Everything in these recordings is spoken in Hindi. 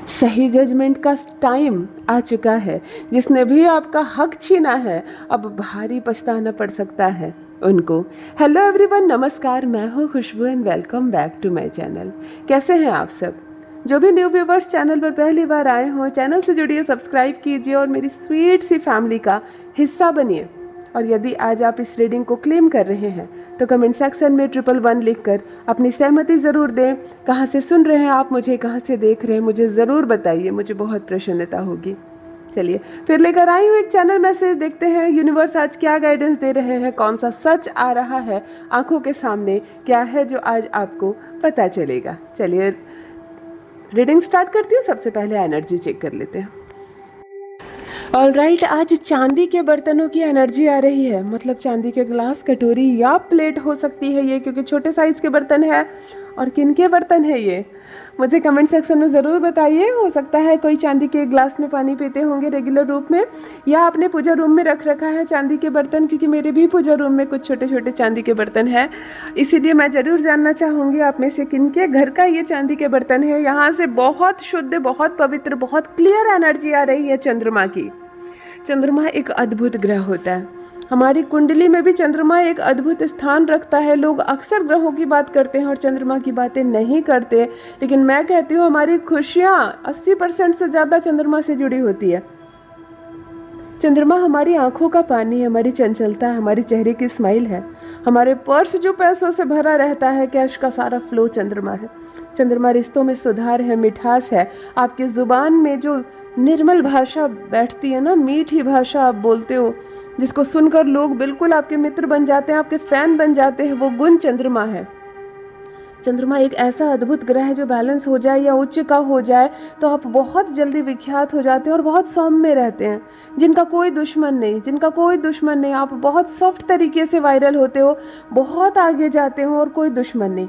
सही जजमेंट का टाइम आ चुका है। जिसने भी आपका हक छीना है अब भारी पछताना पड़ सकता है उनको। हेलो एवरीवन, नमस्कार, मैं हूँ Khushboo and welcome back to my channel. कैसे हैं आप सब? जो भी न्यू व्यूवर्स चैनल पर पहली बार आए हों, चैनल से जुड़िए, सब्सक्राइब कीजिए और मेरी स्वीट सी फैमिली का हिस्सा बनिए। और यदि आज आप इस रीडिंग को क्लेम कर रहे हैं तो कमेंट सेक्शन में 111 लिखकर अपनी सहमति ज़रूर दें। कहाँ से सुन रहे हैं आप मुझे, कहाँ से देख रहे हैं, मुझे ज़रूर बताइए, मुझे बहुत प्रसन्नता होगी। चलिए फिर लेकर आई हूँ एक चैनल मैसेज, देखते हैं यूनिवर्स आज क्या गाइडेंस दे रहे हैं, कौन सा सच आ रहा है आंखों के सामने, क्या है जो आज आपको पता चलेगा। चलिए रीडिंग स्टार्ट करती हूँ। सबसे पहले एनर्जी चेक कर लेते हैं। ऑलराइट, आज चांदी के बर्तनों की एनर्जी आ रही है, मतलब चांदी के ग्लास, कटोरी या प्लेट हो सकती है ये, क्योंकि छोटे साइज़ के बर्तन है। और किन के बर्तन है ये, मुझे कमेंट सेक्शन में ज़रूर बताइए। हो सकता है कोई चांदी के ग्लास में पानी पीते होंगे रेगुलर रूप में, या आपने पूजा रूम में रख रखा है चांदी के बर्तन, क्योंकि मेरे भी पूजा रूम में कुछ छोटे छोटे चांदी के बर्तन हैं। इसीलिए मैं ज़रूर जानना चाहूँगी आप में से किन के घर का ये चांदी के बर्तन है। यहाँ से बहुत शुद्ध, बहुत पवित्र, बहुत क्लियर एनर्जी आ रही है चंद्रमा की। चंद्रमा एक अद्भुत ग्रह होता है। हमारी कुंडली में भी चंद्रमा एक अद्भुत स्थान रखता है। लोग अक्सर ग्रहों की बात करते हैं और चंद्रमा की बातें नहीं करते, लेकिन मैं कहती हूँ हमारी खुशियाँ 80% से ज़्यादा चंद्रमा से जुड़ी होती है। चंद्रमा हमारी आंखों का पानी है, हमारी चंचलता है, हमारी चेहरे की स्माइल है, हमारे पर्स जो पैसों से भरा रहता है, कैश का सारा फ्लो चंद्रमा है। चंद्रमा रिश्तों में सुधार है, मिठास है। आपकी ज़ुबान में जो निर्मल भाषा बैठती है ना, मीठी भाषा आप बोलते हो, जिसको सुनकर लोग बिल्कुल आपके मित्र बन जाते हैं, आपके फैन बन जाते हैं, वो गुण चंद्रमा है। चंद्रमा एक ऐसा अद्भुत ग्रह है जो बैलेंस हो जाए या उच्च का हो जाए तो आप बहुत जल्दी विख्यात हो जाते हैं और बहुत सौम्य रहते हैं, जिनका कोई दुश्मन नहीं, जिनका कोई दुश्मन नहीं। आप बहुत सॉफ्ट तरीके से वायरल होते हो, बहुत आगे जाते हो और कोई दुश्मन नहीं,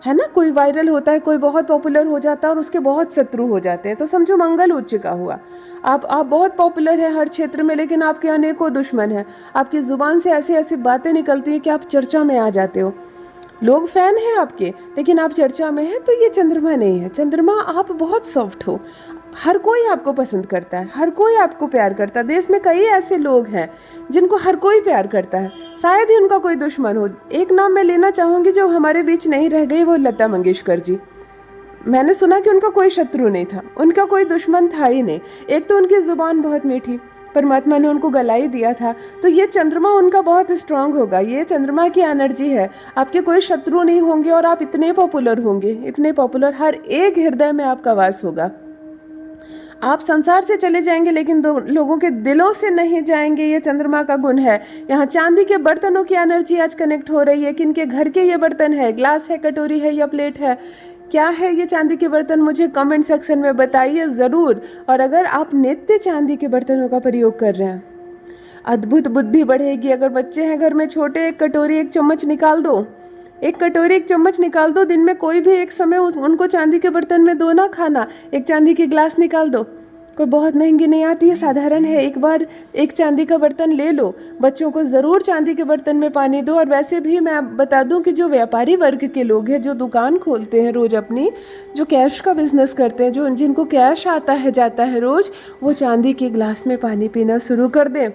है ना। कोई वायरल होता है, कोई बहुत पॉपुलर हो जाता है और उसके बहुत शत्रु हो जाते हैं, तो समझो मंगल उच्च का हुआ। आप बहुत पॉपुलर है हर क्षेत्र में, लेकिन आपके अनेकों दुश्मन हैं। आपकी ज़ुबान से ऐसी ऐसी बातें निकलती हैं कि आप चर्चा में आ जाते हो। लोग फैन हैं आपके, लेकिन आप चर्चा में हैं, तो ये चंद्रमा नहीं है। चंद्रमा, आप बहुत सॉफ्ट हो, हर कोई आपको पसंद करता है, हर कोई आपको प्यार करता है। देश में कई ऐसे लोग हैं जिनको हर कोई प्यार करता है, शायद ही उनका कोई दुश्मन हो। एक नाम मैं लेना चाहूँगी जो हमारे बीच नहीं रह गई, वो लता मंगेशकर जी। मैंने सुना कि उनका कोई शत्रु नहीं था, उनका कोई दुश्मन था ही नहीं। एक तो उनकी ज़ुबान बहुत मीठी, परमात्मा ने उनको गला ही दिया था, तो ये चंद्रमा उनका बहुत स्ट्रांग होगा। ये चंद्रमा की एनर्जी है। आपके कोई शत्रु नहीं होंगे और आप इतने पॉपुलर होंगे, इतने पॉपुलर, हर एक हृदय में आपका वास होगा। आप संसार से चले जाएंगे लेकिन दो लोगों के दिलों से नहीं जाएंगे, ये चंद्रमा का गुण है। यहाँ चांदी के बर्तनों की एनर्जी आज कनेक्ट हो रही है। किनके घर के ये बर्तन है, ग्लास है, कटोरी है या प्लेट है, क्या है ये चांदी के बर्तन, मुझे कमेंट सेक्शन में बताइए ज़रूर। और अगर आप नित्य चांदी के बर्तनों का प्रयोग कर रहे हैं, अद्भुत बुद्धि बढ़ेगी। अगर बच्चे हैं घर में छोटे, एक कटोरी एक चम्मच निकाल दो, एक कटोरी एक चम्मच निकाल दो, दिन में कोई भी एक समय उनको चांदी के बर्तन में दो ना खाना, एक चांदी की ग्लास निकाल दो। कोई बहुत महंगी नहीं आती है, साधारण है। एक बार एक चांदी का बर्तन ले लो, बच्चों को ज़रूर चांदी के बर्तन में पानी दो। और वैसे भी मैं बता दूं कि जो व्यापारी वर्ग के लोग हैं, जो दुकान खोलते हैं रोज़ अपनी, जो कैश का बिजनेस करते हैं, जो जिनको कैश आता है जाता है रोज़, वो चांदी के ग्लास में पानी पीना शुरू कर दें।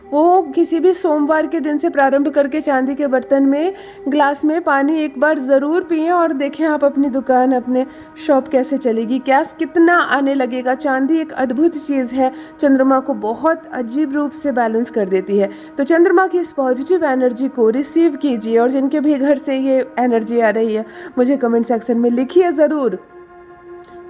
वो किसी भी सोमवार के दिन से प्रारंभ करके चांदी के बर्तन में, ग्लास में पानी एक बार ज़रूर पिएं और देखें आप अपनी दुकान, अपने शॉप कैसे चलेगी, कैश कितना आने लगेगा। चांदी एक अद्भुत चीज़ है, चंद्रमा को बहुत अजीब रूप से बैलेंस कर देती है। तो चंद्रमा की इस पॉजिटिव एनर्जी को रिसीव कीजिए और जिनके भी घर से ये एनर्जी आ रही है मुझे कमेंट सेक्शन में लिखिए ज़रूर।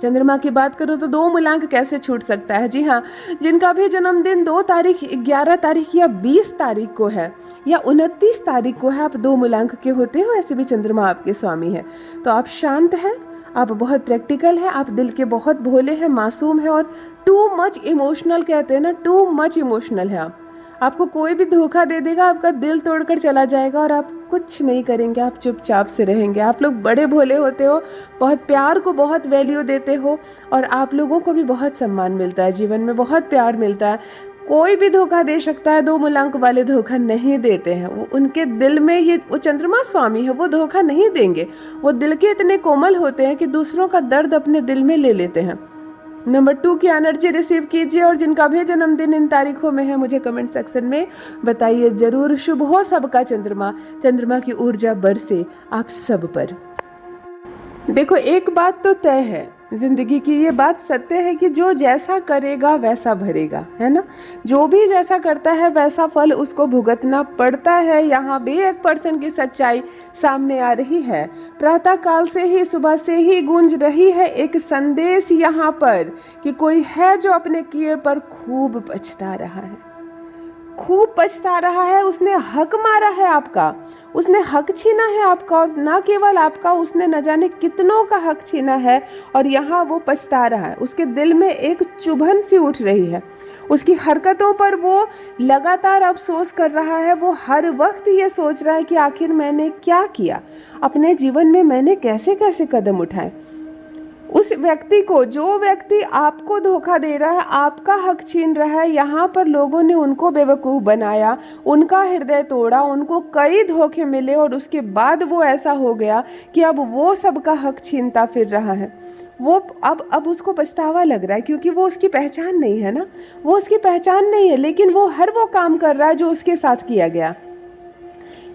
चंद्रमा की बात करूं तो 2 मूलांक कैसे छूट सकता है। जी हाँ, जिनका भी जन्मदिन 2 तारीख, 11 तारीख या 20 तारीख को है या 29 तारीख को है, आप 2 मूलांक के होते हो, ऐसे भी चंद्रमा आपके स्वामी है। तो आप शांत हैं, आप बहुत प्रैक्टिकल हैं, आप दिल के बहुत भोले हैं, मासूम हैं और टू मच इमोशनल कहते हैं ना, टू मच इमोशनल है आप। आपको कोई भी धोखा दे देगा, आपका दिल तोड़कर चला जाएगा और आप कुछ नहीं करेंगे, आप चुपचाप से रहेंगे। आप लोग बड़े भोले होते हो, बहुत प्यार को बहुत वैल्यू देते हो और आप लोगों को भी बहुत सम्मान मिलता है, जीवन में बहुत प्यार मिलता है। कोई भी धोखा दे सकता है, 2 मूलांक वाले धोखा नहीं देते हैं। वो उनके दिल में, ये वो चंद्रमा स्वामी है, वो धोखा नहीं देंगे। वो दिल के इतने कोमल होते हैं कि दूसरों का दर्द अपने दिल में ले लेते हैं। नंबर 2 की एनर्जी रिसीव कीजिए और जिनका भी जन्मदिन इन तारीखों में है मुझे कमेंट सेक्शन में बताइए ज़रूर। शुभ हो सबका चंद्रमा, चंद्रमा की ऊर्जा बरसे आप सब पर। देखो एक बात तो तय है जिंदगी की, ये बात सत्य है कि जो जैसा करेगा वैसा भरेगा, है ना। जो भी जैसा करता है वैसा फल उसको भुगतना पड़ता है। यहाँ भी 1% की सच्चाई सामने आ रही है। प्रातः काल से ही, सुबह से ही गूंज रही है एक संदेश यहाँ पर कि कोई है जो अपने किए पर खूब पछता रहा है, खूब पछता रहा है। उसने हक मारा है आपका, उसने हक छीना है आपका, और ना केवल आपका, उसने न जाने कितनों का हक छीना है और यहाँ वो पछता रहा है। उसके दिल में एक चुभन सी उठ रही है, उसकी हरकतों पर वो लगातार अफसोस कर रहा है। वो हर वक्त ये सोच रहा है कि आखिर मैंने क्या किया अपने जीवन में, मैंने कैसे कैसे कदम उठाए। उस व्यक्ति को, जो व्यक्ति आपको धोखा दे रहा है, आपका हक छीन रहा है, यहाँ पर लोगों ने उनको बेवकूफ़ बनाया, उनका हृदय तोड़ा, उनको कई धोखे मिले और उसके बाद वो ऐसा हो गया कि अब वो सबका हक छीनता फिर रहा है। वो अब उसको पछतावा लग रहा है क्योंकि वो उसकी पहचान नहीं है ना, वो उसकी पहचान नहीं है, लेकिन वो हर वो काम कर रहा है जो उसके साथ किया गया।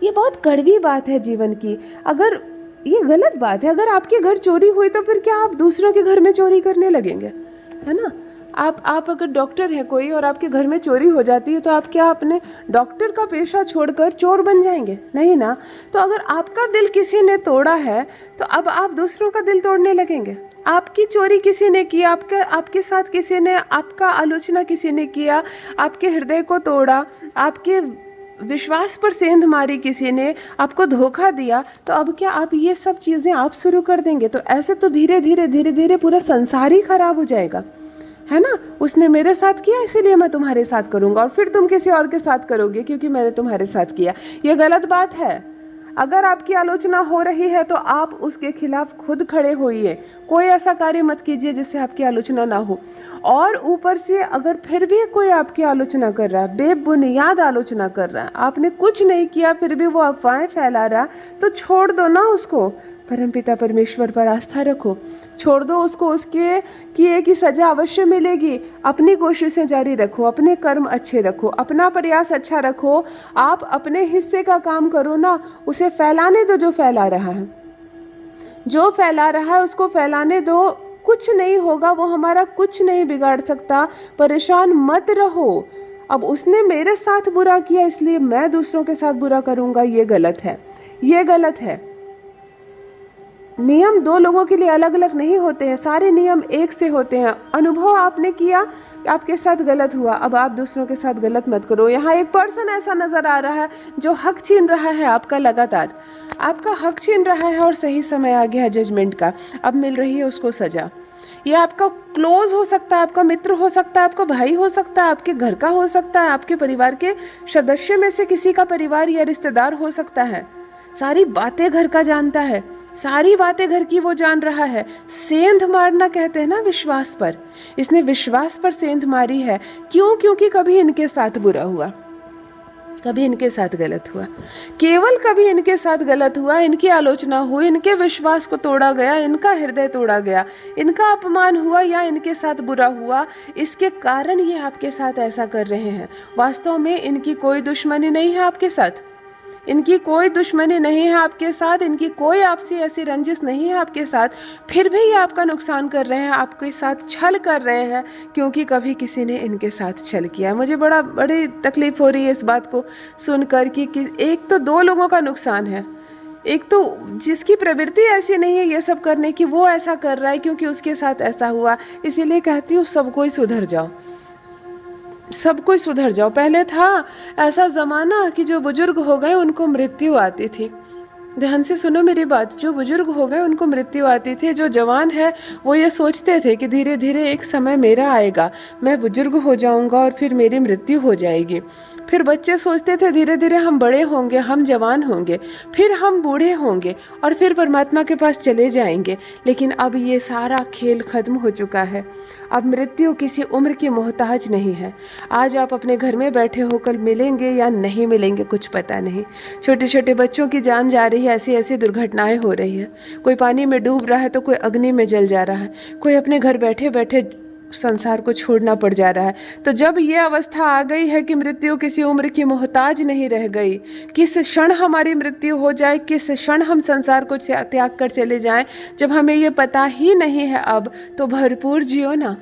ये बहुत कड़वी बात है जीवन की। अगर ये गलत बात है, अगर आपके घर चोरी हुई तो फिर क्या आप दूसरों के घर में चोरी करने लगेंगे, है ना। आप अगर डॉक्टर हैं कोई और आपके घर में चोरी हो जाती है तो आप क्या अपने डॉक्टर का पेशा छोड़कर चोर बन जाएंगे? नहीं ना। तो अगर आपका दिल किसी ने तोड़ा है तो अब आप दूसरों का दिल तोड़ने लगेंगे। आपकी चोरी किसी ने की, आपके साथ किसी ने, आपका आलोचना किसी ने किया, आपके हृदय को तोड़ा, आपके विश्वास पर सेंध मारी किसी ने, आपको धोखा दिया, तो अब क्या आप ये सब चीज़ें आप शुरू कर देंगे? तो ऐसे तो धीरे धीरे पूरा संसार ही खराब हो जाएगा, है ना। उसने मेरे साथ किया इसीलिए मैं तुम्हारे साथ करूँगा, और फिर तुम किसी और के साथ करोगे क्योंकि मैंने तुम्हारे साथ किया। ये गलत बात है। अगर आपकी आलोचना हो रही है तो आप उसके खिलाफ खुद खड़े होइए। कोई ऐसा कार्य मत कीजिए जिससे आपकी आलोचना ना हो। और ऊपर से अगर फिर भी कोई आपकी आलोचना कर रहा है, बेबुनियाद आलोचना कर रहा है, आपने कुछ नहीं किया फिर भी वो अफवाहें फैला रहा, तो छोड़ दो ना उसको। परमपिता परमेश्वर पर आस्था रखो, छोड़ दो उसको। उसके किए की सजा अवश्य मिलेगी। अपनी कोशिशें जारी रखो, अपने कर्म अच्छे रखो, अपना प्रयास अच्छा रखो। आप अपने हिस्से का काम करो ना, उसे फैलाने दो। जो फैला रहा है, जो फैला रहा है उसको फैलाने दो। कुछ नहीं होगा, वो हमारा कुछ नहीं बिगाड़ सकता। परेशान मत रहो। अब उसने मेरे साथ बुरा किया इसलिए मैं दूसरों के साथ बुरा करूंगा, ये गलत है, ये गलत है। नियम दो लोगों के लिए अलग अलग नहीं होते हैं, सारे नियम एक से होते हैं। अनुभव आपने किया, आपके साथ गलत हुआ, अब आप दूसरों के साथ गलत मत करो। यहाँ एक पर्सन ऐसा नजर आ रहा है जो हक छीन रहा है आपका, लगातार आपका हक छीन रहा है, और सही समय आ गया है जजमेंट का। अब मिल रही है उसको सजा। ये आपका क्लोज हो सकता है, आपका मित्र हो सकता है, आपका भाई हो सकता है, आपके घर का हो सकता है, आपके परिवार के सदस्य में से किसी का परिवार या रिश्तेदार हो सकता है। सारी बातें घर का जानता है, सारी बातें घर की वो जान रहा है। सेंध मारना कहते हैं ना विश्वास पर, इसने विश्वास पर सेंध मारी है। क्यों? क्योंकि कभी इनके साथ बुरा हुआ, कभी इनके साथ गलत हुआ, केवल कभी इनके साथ गलत हुआ, इनकी आलोचना हुई, इनके विश्वास को तोड़ा गया, इनका हृदय तोड़ा गया, इनका अपमान हुआ या इनके साथ बुरा हुआ, इसके कारण ये आपके साथ ऐसा कर रहे हैं। वास्तव में इनकी कोई दुश्मनी नहीं है आपके साथ, इनकी कोई दुश्मनी नहीं है आपके साथ, इनकी कोई आपसी ऐसी रंजिश नहीं है आपके साथ, फिर भी ये आपका नुकसान कर रहे हैं, आपके साथ छल कर रहे हैं, क्योंकि कभी किसी ने इनके साथ छल किया। मुझे बड़ी तकलीफ हो रही है इस बात को सुनकर कि एक तो दो लोगों का नुकसान है। एक तो जिसकी प्रवृत्ति ऐसी नहीं है ये सब करने की, वो ऐसा कर रहा है क्योंकि उसके साथ ऐसा हुआ। इसीलिए कहती हूँ सबको ही सुधर जाओ, सब कुछ सुधर जाओ। पहले था ऐसा ज़माना कि जो बुजुर्ग हो गए उनको मृत्यु आती थी। ध्यान से सुनो मेरी बात, जो बुजुर्ग हो गए उनको मृत्यु आती थी। जो जवान है वो ये सोचते थे कि धीरे धीरे एक समय मेरा आएगा, मैं बुजुर्ग हो जाऊंगा और फिर मेरी मृत्यु हो जाएगी। फिर बच्चे सोचते थे धीरे धीरे हम बड़े होंगे, हम जवान होंगे, फिर हम बूढ़े होंगे और फिर परमात्मा के पास चले जाएंगे। लेकिन अब ये सारा खेल खत्म हो चुका है। अब मृत्यु किसी उम्र की मोहताज नहीं है। आज आप अपने घर में बैठे हो, कल मिलेंगे या नहीं मिलेंगे कुछ पता नहीं। छोटे छोटे बच्चों की जान जा रही है, ऐसी ऐसी दुर्घटनाएं हो रही है। कोई पानी में डूब रहा है तो कोई अग्नि में जल जा रहा है, कोई अपने घर बैठे बैठे संसार को छोड़ना पड़ जा रहा है। तो जब ये अवस्था आ गई है कि मृत्यु किसी उम्र की मोहताज नहीं रह गई, किस क्षण हमारी मृत्यु हो जाए, किस क्षण हम संसार को त्याग कर चले जाएं, जब हमें ये पता ही नहीं है अब, तो भरपूर जियो ना।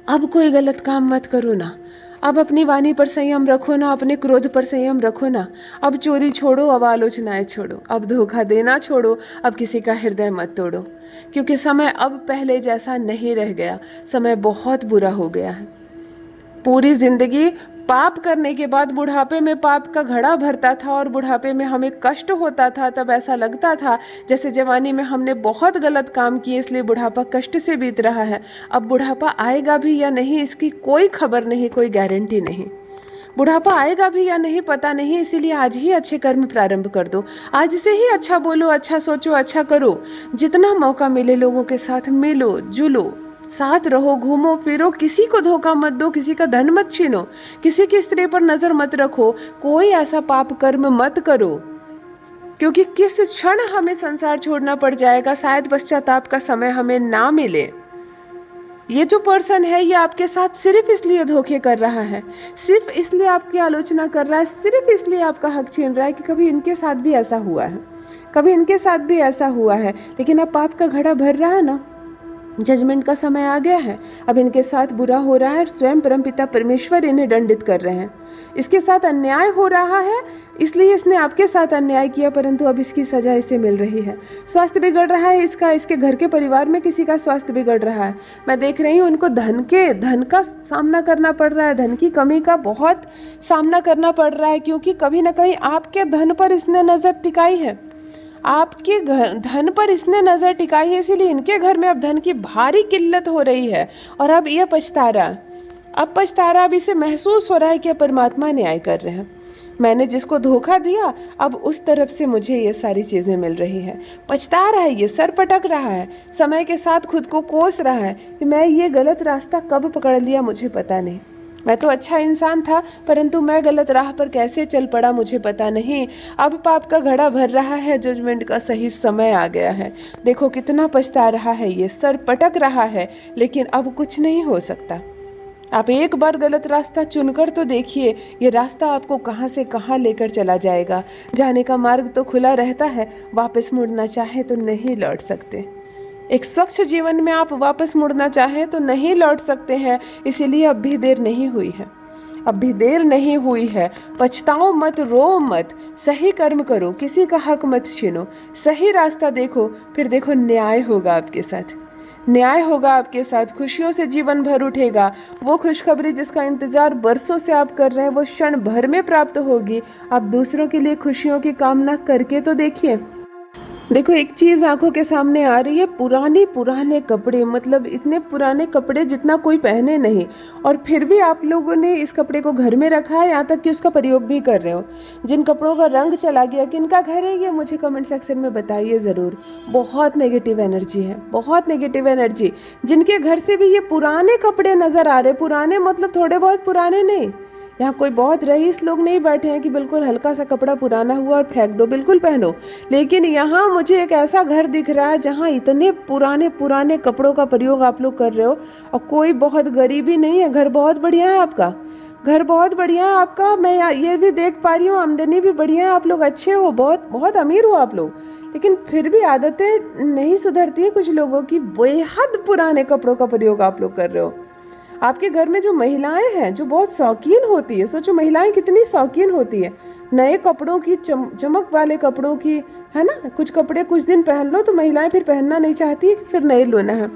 अब कोई गलत काम मत करो ना। अब अपनी वाणी पर संयम रखो ना, अपने क्रोध पर संयम रखो ना। अब चोरी छोड़ो, अब आलोचनाएं छोड़ो, अब धोखा देना छोड़ो, अब किसी का हृदय मत तोड़ो, क्योंकि समय अब पहले जैसा नहीं रह गया। समय बहुत बुरा हो गया है। पूरी जिंदगी पाप करने के बाद बुढ़ापे में पाप का घड़ा भरता था और बुढ़ापे में हमें कष्ट होता था। तब ऐसा लगता था जैसे जवानी में हमने बहुत गलत काम किए, इसलिए बुढ़ापा कष्ट से बीत रहा है। अब बुढ़ापा आएगा भी या नहीं इसकी कोई खबर नहीं, कोई गारंटी नहीं। बुढ़ापा आएगा भी या नहीं पता नहीं, इसीलिए आज ही अच्छे कर्म प्रारंभ कर दो। आज से ही अच्छा बोलो, अच्छा सोचो, अच्छा करो। जितना मौका मिले लोगों के साथ मिलो जुलो, साथ रहो, घूमो फिरो, किसी को धोखा मत दो, किसी का धन मत छीनो, किसी की स्त्री पर नजर मत रखो, कोई ऐसा पाप कर्म मत करो, क्योंकि किस क्षण हमें संसार छोड़ना पड़ जाएगा। शायद पश्चाताप का समय हमें ना मिले। ये जो पर्सन है ये आपके साथ सिर्फ इसलिए धोखे कर रहा है, सिर्फ इसलिए आपकी आलोचना कर रहा है, सिर्फ इसलिए आपका हक छीन रहा है कि कभी इनके साथ भी ऐसा हुआ है, कभी इनके साथ भी ऐसा हुआ है। लेकिन अब पाप का घड़ा भर रहा है ना, जजमेंट का समय आ गया है। अब इनके साथ बुरा हो रहा है, स्वयं परमपिता परमेश्वर इन्हें दंडित कर रहे हैं। इसके साथ अन्याय हो रहा है, इसलिए इसने आपके साथ अन्याय किया, परंतु अब इसकी सजा इसे मिल रही है। स्वास्थ्य बिगड़ रहा है इसका, इसके घर के परिवार में किसी का स्वास्थ्य बिगड़ रहा है। मैं देख रही हूँ उनको धन का सामना करना पड़ रहा है, धन की कमी का बहुत सामना करना पड़ रहा है, क्योंकि कभी ना कहीं आपके धन पर इसने नजर टिकाई है, आपके धन पर इसने नजर टिकाई है, इसीलिए इनके घर में अब धन की भारी किल्लत हो रही है। और अब ये पछतारा, अब इसे महसूस हो रहा है कि परमात्मा न्याय कर रहे हैं। मैंने जिसको धोखा दिया अब उस तरफ से मुझे ये सारी चीजें मिल रही है। पछता रहा है, ये सर पटक रहा है, समय के साथ खुद को कोस रहा है कि मैं ये गलत रास्ता कब पकड़ लिया मुझे पता नहीं। मैं तो अच्छा इंसान था, परंतु मैं गलत राह पर कैसे चल पड़ा मुझे पता नहीं। अब पाप का घड़ा भर रहा है, जजमेंट का सही समय आ गया है। देखो कितना पछता रहा है, ये सर पटक रहा है, लेकिन अब कुछ नहीं हो सकता। आप एक बार गलत रास्ता चुनकर तो देखिए, ये रास्ता आपको कहाँ से कहाँ लेकर चला जाएगा। जाने का मार्ग तो खुला रहता है, वापस मुड़ना चाहे तो नहीं लौट सकते। एक स्वच्छ जीवन में आप वापस मुड़ना चाहें तो नहीं लौट सकते हैं, इसीलिए अब भी देर नहीं हुई है, अब भी देर नहीं हुई है। पछताओ मत, रो मत, सही कर्म करो, किसी का हक मत छीनो, सही रास्ता देखो, फिर देखो न्याय होगा आपके साथ, न्याय होगा आपके साथ। खुशियों से जीवन भर उठेगा। वो खुशखबरी जिसका इंतजार बरसों से आप कर रहे हैं वो क्षण भर में प्राप्त होगी। आप दूसरों के लिए खुशियों की कामना करके तो देखिए। देखो एक चीज आंखों के सामने आ रही है, पुराने कपड़े, मतलब इतने पुराने कपड़े जितना कोई पहने नहीं, और फिर भी आप लोगों ने इस कपड़े को घर में रखा है, यहाँ तक कि उसका प्रयोग भी कर रहे हो। जिन कपड़ों का रंग चला गया, किनका घर है ये मुझे कमेंट सेक्शन में बताइए ज़रूर। बहुत नेगेटिव एनर्जी है, बहुत नेगेटिव एनर्जी। जिनके घर से भी ये पुराने कपड़े नज़र आ रहे, पुराने मतलब थोड़े बहुत पुराने नहीं, यहाँ कोई बहुत रईस लोग नहीं बैठे हैं कि बिल्कुल हल्का सा कपड़ा पुराना हुआ और फेंक दो, बिल्कुल पहनो। लेकिन यहाँ मुझे एक ऐसा घर दिख रहा है जहाँ इतने पुराने कपड़ों का प्रयोग आप लोग कर रहे हो, और कोई बहुत गरीबी नहीं है। घर बहुत बढ़िया है आपका, घर बहुत बढ़िया है आपका। मैं ये भी देख पा रही हूँ, आमदनी भी बढ़िया है, आप लोग अच्छे हो, बहुत बहुत अमीर हो आप लोग। लेकिन फिर भी आदतें नहीं सुधरती है कुछ लोगों की। बेहद पुराने कपड़ों का प्रयोग आप लोग कर रहे हो। आपके घर में जो महिलाएं हैं जो बहुत शौकीन होती है, सोचो महिलाएं कितनी शौकीन होती है नए कपड़ों की, चमक वाले कपड़ों की, है ना। कुछ कपड़े कुछ दिन पहन लो तो महिलाएं फिर पहनना नहीं चाहती, फिर नए लेना है।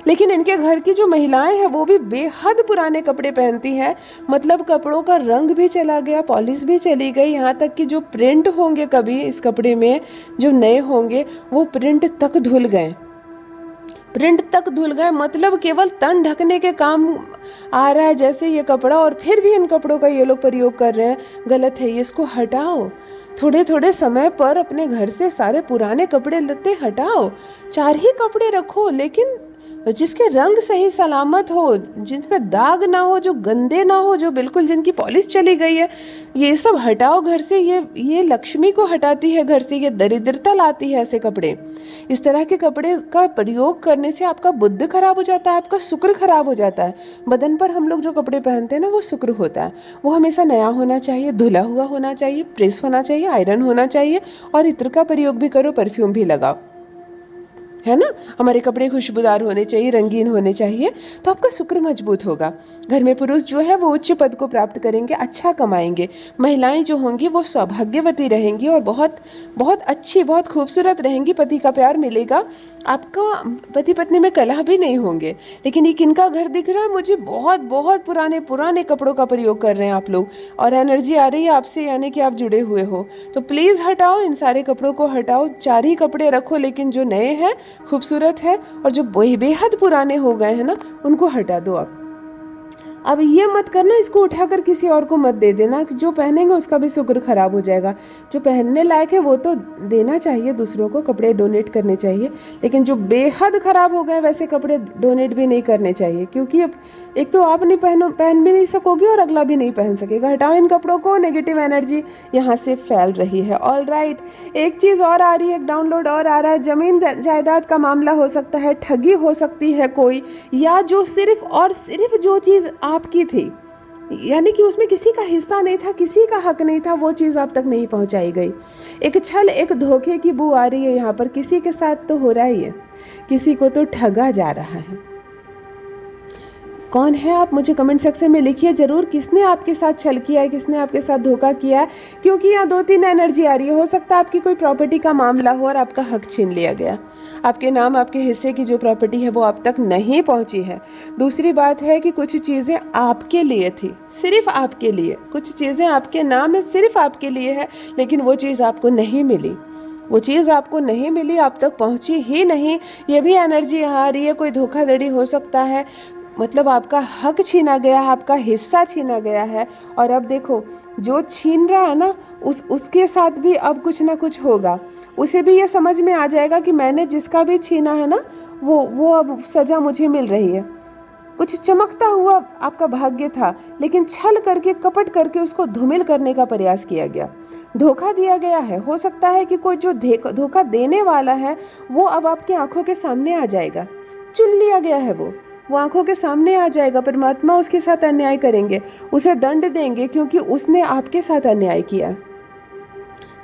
लेकिन इनके घर की जो महिलाएं हैं वो भी बेहद पुराने कपड़े पहनती हैं, मतलब कपड़ों का रंग भी चला गया, पॉलिश भी चली गई, यहाँ तक कि जो प्रिंट होंगे कभी इस कपड़े में जो नए होंगे वो प्रिंट तक धुल गए, प्रिंट तक धुल गए। मतलब केवल तन ढकने के काम आ रहा है जैसे ये कपड़ा, और फिर भी इन कपड़ों का ये लोग प्रयोग कर रहे हैं। गलत है, इसको हटाओ। थोड़े थोड़े समय पर अपने घर से सारे पुराने कपड़े लत्ते हटाओ। 4 ही कपड़े रखो, लेकिन जिसके रंग सही सलामत हो, जिसमें दाग ना हो, जो गंदे ना हो, जो बिल्कुल जिनकी पॉलिश चली गई है, ये सब हटाओ घर से। ये लक्ष्मी को हटाती है घर से, ये दरिद्रता लाती है ऐसे कपड़े। इस तरह के कपड़े का प्रयोग करने से आपका बुद्ध खराब हो जाता है, आपका शुक्र खराब हो जाता है। बदन पर हम लोग जो कपड़े पहनते हैं ना, वो शुक्र होता है। वो हमेशा नया होना चाहिए, धुला हुआ होना चाहिए, प्रेस होना चाहिए, आयरन होना चाहिए, और इत्र का प्रयोग भी करो, परफ्यूम भी लगाओ, है ना। हमारे कपड़े खुशबूदार होने चाहिए, रंगीन होने चाहिए, तो आपका शुक्र मजबूत होगा। घर में पुरुष जो है वो उच्च पद को प्राप्त करेंगे, अच्छा कमाएंगे। महिलाएं जो होंगी वो सौभाग्यवती रहेंगी और बहुत बहुत अच्छी, बहुत खूबसूरत रहेंगी। पति का प्यार मिलेगा, आपका पति पत्नी में कलह भी नहीं होंगे। लेकिन ये किनका घर दिख रहा है मुझे? बहुत बहुत पुराने पुराने कपड़ों का प्रयोग कर रहे हैं आप लोग, और एनर्जी आ रही है आपसे, यानी कि आप जुड़े हुए हो। तो प्लीज़ हटाओ, इन सारे कपड़ों को हटाओ। 4 ही कपड़े रखो, लेकिन जो नए हैं, खूबसूरत है, और जो बेहद पुराने हो गए हैं ना, उनको हटा दो आप। अब ये मत करना, इसको उठाकर किसी और को मत दे देना, कि जो पहनेंगे उसका भी शुक्र खराब हो जाएगा। जो पहनने लायक है वो तो देना चाहिए, दूसरों को कपड़े डोनेट करने चाहिए, लेकिन जो बेहद खराब हो गए वैसे कपड़े डोनेट भी नहीं करने चाहिए, क्योंकि अब एक तो आप नहीं पहन भी नहीं सकोगे और अगला भी नहीं पहन सकेगा। हटाओ इन कपड़ों को, नेगेटिव एनर्जी यहाँ से फैल रही है। ऑल राइट, एक चीज़ और आ रही है, एक डाउनलोड और आ रहा है। ज़मीन जायदाद का मामला हो सकता है, ठगी हो सकती है कोई, या जो सिर्फ और सिर्फ जो चीज़ आपकी थी, यानी कि उसमें किसी का हिस्सा नहीं था, किसी का हक नहीं था, वो चीज़ आप तक नहीं पहुंचाई गई। एक छल, एक धोखे की बू आ रही है यहाँ पर। किसी के साथ तो हो रहा ही है, किसी को तो ठगा जा रहा है। कौन है आप? मुझे कमेंट सेक्शन में लिखिए ज़रूर, किसने आपके साथ छल किया है, किसने आपके साथ धोखा किया है। क्योंकि यहाँ 2-3 एनर्जी आ रही है। हो सकता है आपकी कोई प्रॉपर्टी का मामला हो और आपका हक छीन लिया गया। आपके नाम, आपके हिस्से की जो प्रॉपर्टी है वो आप तक नहीं पहुंची है। दूसरी बात है कि कुछ चीज़ें आपके लिए थी, सिर्फ आपके लिए। कुछ चीज़ें आपके नाम है, सिर्फ आपके लिए है, लेकिन वो चीज़ आपको नहीं मिली। वो चीज़ आपको नहीं मिली, आप तक पहुंची ही नहीं। ये भी एनर्जी यहाँ आ रही है। कोई धोखाधड़ी हो सकता है, मतलब आपका हक छीना गया है, आपका हिस्सा छीना गया है। और अब देखो, जो छीन रहा है ना, उसके साथ भी अब कुछ ना कुछ होगा। उसे भी ये समझ में आ जाएगा कि मैंने जिसका भी छीना है ना, वो अब सज़ा मुझे मिल रही है। कुछ चमकता हुआ आपका भाग्य था, लेकिन छल करके, कपट करके उसको धूमिल करने का प्रयास किया गया, धोखा दिया गया है। हो सकता है कि कोई जो धोखा देने वाला है वो अब आपकी आंखों के सामने आ जाएगा। चुन लिया गया है वो आंखों के सामने आ जाएगा। परमात्मा उसके साथ अन्याय करेंगे, उसे दंड देंगे, क्योंकि उसने आपके साथ अन्याय किया।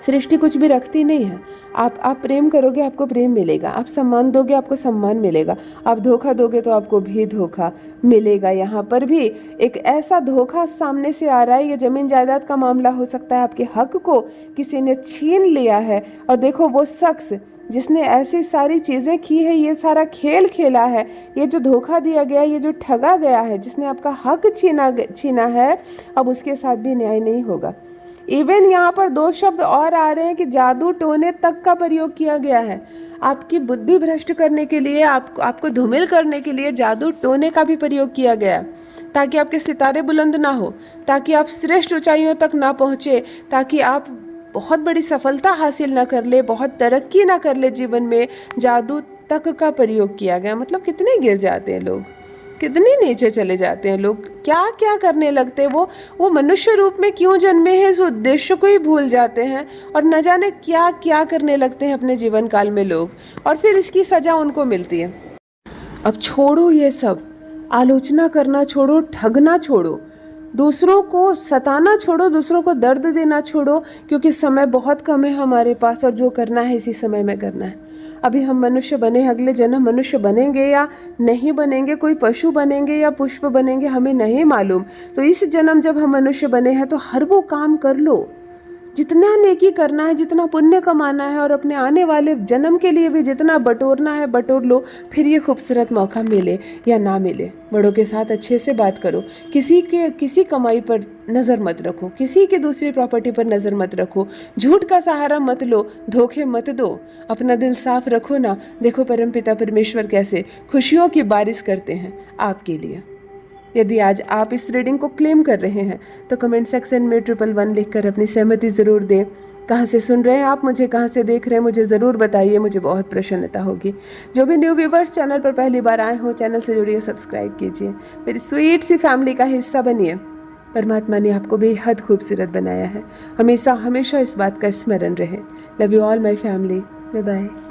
सृष्टि कुछ भी रखती नहीं है। आप प्रेम करोगे, आपको प्रेम मिलेगा। आप सम्मान दोगे, आपको सम्मान मिलेगा। आप धोखा दोगे तो आपको भी धोखा मिलेगा। यहाँ पर भी एक ऐसा धोखा सामने से आ रहा है। ये जमीन जायदाद का मामला हो सकता है, आपके हक को किसी ने छीन लिया है। और देखो, वो शख्स जिसने ऐसी सारी चीज़ें की है, ये सारा खेल खेला है, ये जो धोखा दिया गया, ये जो ठगा गया है, जिसने आपका हक छीना है, अब उसके साथ भी न्याय नहीं होगा। इवन यहाँ पर 2 शब्द और आ रहे हैं कि जादू टोने तक का प्रयोग किया गया है। आपकी बुद्धि भ्रष्ट करने के लिए, आपको धूमिल करने के लिए जादू टोने का भी प्रयोग किया गया, ताकि आपके सितारे बुलंद ना हो, ताकि आप श्रेष्ठ ऊंचाइयों तक ना पहुँचे, ताकि आप बहुत बड़ी सफलता हासिल ना कर ले, बहुत तरक्की ना कर ले जीवन में। जादू तक का प्रयोग किया गया। मतलब कितने गिर जाते हैं लोग, कितने नीचे चले जाते हैं लोग, क्या क्या करने लगते हैं। वो मनुष्य रूप में क्यों जन्मे हैं, इस उद्देश्य को ही भूल जाते हैं, और न जाने क्या क्या करने लगते हैं अपने जीवन काल में लोग, और फिर इसकी सजा उनको मिलती है। अब छोड़ो ये सब, आलोचना करना छोड़ो, ठगना छोड़ो, दूसरों को सताना छोड़ो, दूसरों को दर्द देना छोड़ो, क्योंकि समय बहुत कम है हमारे पास, और जो करना है इसी समय में करना है। अभी हम मनुष्य बने, अगले जन्म मनुष्य बनेंगे या नहीं बनेंगे, कोई पशु बनेंगे या पुष्प बनेंगे, हमें नहीं मालूम। तो इस जन्म जब हम मनुष्य बने हैं तो हर वो काम कर लो, जितना नेकी करना है, जितना पुण्य कमाना है, और अपने आने वाले जन्म के लिए भी जितना बटोरना है बटोर लो। फिर ये खूबसूरत मौका मिले या ना मिले, बड़ों के साथ अच्छे से बात करो। किसी कमाई पर नज़र मत रखो, किसी की दूसरी प्रॉपर्टी पर नज़र मत रखो, झूठ का सहारा मत लो, धोखे मत दो, अपना दिल साफ रखो ना। देखो परमपिता परमेश्वर कैसे खुशियों की बारिश करते हैं आपके लिए। यदि आज आप इस रीडिंग को क्लेम कर रहे हैं तो कमेंट सेक्शन में 111 लिखकर अपनी सहमति ज़रूर दें। कहाँ से सुन रहे हैं आप मुझे, कहाँ से देख रहे हैं, मुझे ज़रूर बताइए, मुझे बहुत प्रसन्नता होगी। जो भी न्यू व्यूवर्स चैनल पर पहली बार आए हो, चैनल से जुड़िए, सब्सक्राइब कीजिए, मेरी स्वीट सी फैमिली का हिस्सा बनिए। परमात्मा ने आपको बेहद खूबसूरत बनाया है, हमेशा हमेशा इस बात का स्मरण रहे। Love you all my family, bye bye.